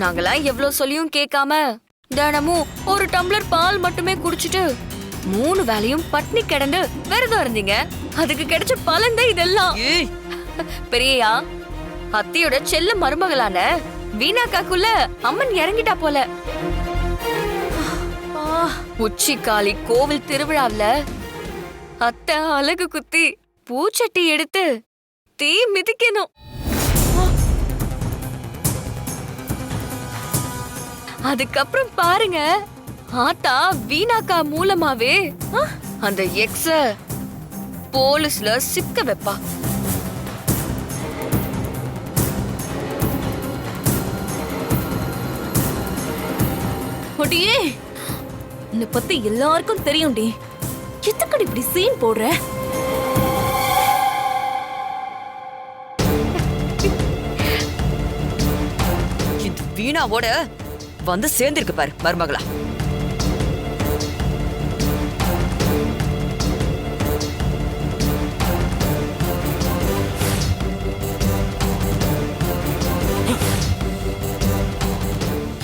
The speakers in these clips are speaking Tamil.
நாங்களாம் எவ்வளவு சொல்லியும் கேட்காம தினமும் ஒரு டம்ளர் பால் மட்டுமே குடிச்சிட்டு 3 வேளையும் பட்னி கிடந்து விரதம் இருந்தீங்க. அதுக்கு கிடைச்ச பலன் தான் இதெல்லாம். பெரியயா, அத்தையோட செல்ல மருமகளான வீணாக்காக்குள்ள அம்மன் இறங்கிட்டா போல. உச்சிக்காளி கோவில் திருவிழாவில அத்தை அழகு குத்தி பூச்சட்டி எடுத்து தீ மிதிக்கணும். அதுக்கப்புறம் பாருங்க, ஆத்தா வீணாக்கா மூலமாவே அந்த எக்ஸ போலீஸ்ல சிக்க வைப்பா. ஒடியே, உன்னை பத்தி எல்லாருக்கும் தெரியும்டி. எதுக்கடி இப்படி சீன் போடுற? இந்த வீணாவோட வந்து சேர்ந்திருக்கு பாரு மருமகளா.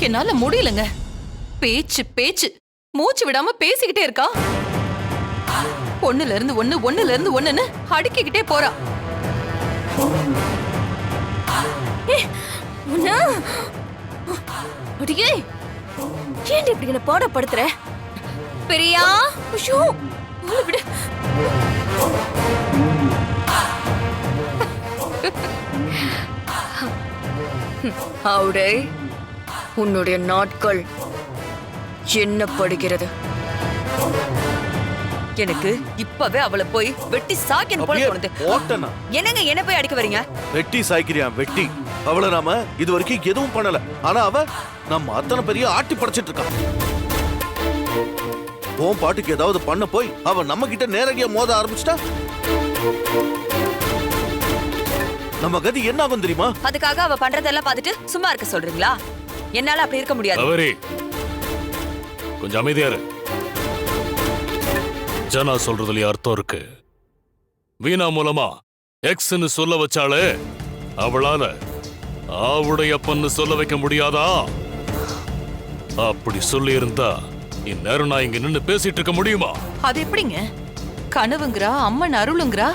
என்னால முடியலங்க. பேச்சு பேச்சு மூச்சு விடாம பேசிக்கிட்டே இருக்கா. ஒண்ணுல இருந்து ஒண்ணுன்னு அடுக்கிக்கிட்டே போறா. அடியே, ஏன் இப்படி என்ன பாடப்படுத்துற? பெரியா, ஐயோ, விடு. அவடே, உன்னுடைய நாட்கள் எண்ணப்படுகிறது. எனக்கு இப்பவே அவளை போய் வெட்டி சாக்கணும் போல தோணுது. என்னங்க என்ன போய் அடிக்க வரீங்க? வெட்டி சாய்க்கிறியா? வெட்டி அவளை நாம இது வரைக்கும் எதுவும் பண்ணல. ஆனா அவ நம்ம அத்தனை பெரிய ஆட்டி படைச்சிட்டு இருக்கா. உன் பாட்டுக்கு ஏதாவது பண்ண போய் அவ நம்ம கிட்ட நேரடியா மோத ஆரம்பிச்சிட்டா நம்ம கதி என்ன ஆகும் தெரியுமா? அதுக்காக அவ பண்றதெல்லாம் பார்த்துட்டு சும்மா இருக்க சொல்றீங்களா? என்னால அப்படி இருக்க முடியாது. கொஞ்சம் அமைதியா இரு. ஜனா சொல்றதுல அர்த்தம் இருக்கு. வீணா மூலமா எக்ஸ்ன்னு சொல்ல வச்சாலே அவளால ஆவுடைய அப்பன்னு சொல்ல வைக்க முடியாதா? அப்படி சொல்லி இருந்தா இந்நேரம் நான் இங்க நின்னு பேசிட்டு இருக்க முடியுமா? அது எப்படிங்க? கனவுங்கிறா, அம்மன் அருளுங்கிறா.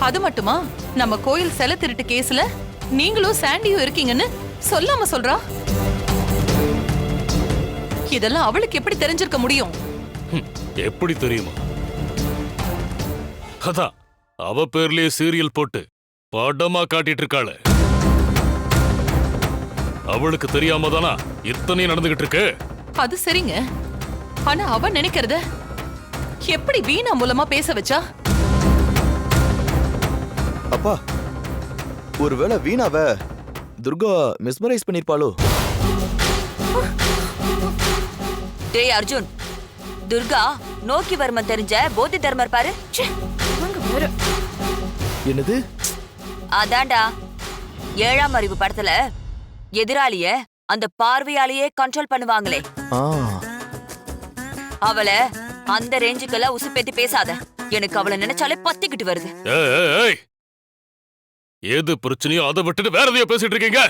அது மட்டுமா, நம்ம கோயில் செல திருட்டு கேஸ்ல நீங்களும் சாண்டியும் இருக்கீங்கன்னு சொல்லாம சொல்றா. இதெல்லாம் அவளுக்கு எப்படி தெரிஞ்சிருக்க முடியும்? எப்படி தெரியுமா? அதான் அவ பேர்லயே சீரியல் போட்டு படமா காட்டிட்டு இருக்காளே. அவளுக்கு தெரியாம தானா இத்தனை நடந்துகிட்டு இருக்கு? அது சரிங்க. ஆனா அவ நினைக்கிறத எப்படி வீணா மூலமா பேச வச்சா? அப்பா, ஒருவேளை வீணாவ துர்கா மிஸ்மரைஸ் பண்ணிருப்பாளோ? டேய் அர்ஜுன், துர்கா நோக்கிவர்மன் தெரிஞ்ச போதி தர்மர் பாரு. என்னது? அதான்டா, 7ஆம் அறிவு படத்துல எதிராளிய அந்த பார்வையாலேயே கண்ட்ரோல் பண்ணுவாங்களே, அவளை அந்த ரேஞ்சுக்கெல்லாம் உசுப்பேத்தி பேசாத. எனக்கு அவளை நினைச்சாலே பத்திக்கிட்டு வருது. ஏது பிரச்சனையோ அதை விட்டுட்டு வேற எதையோ பேசிட்டு இருக்கீங்க?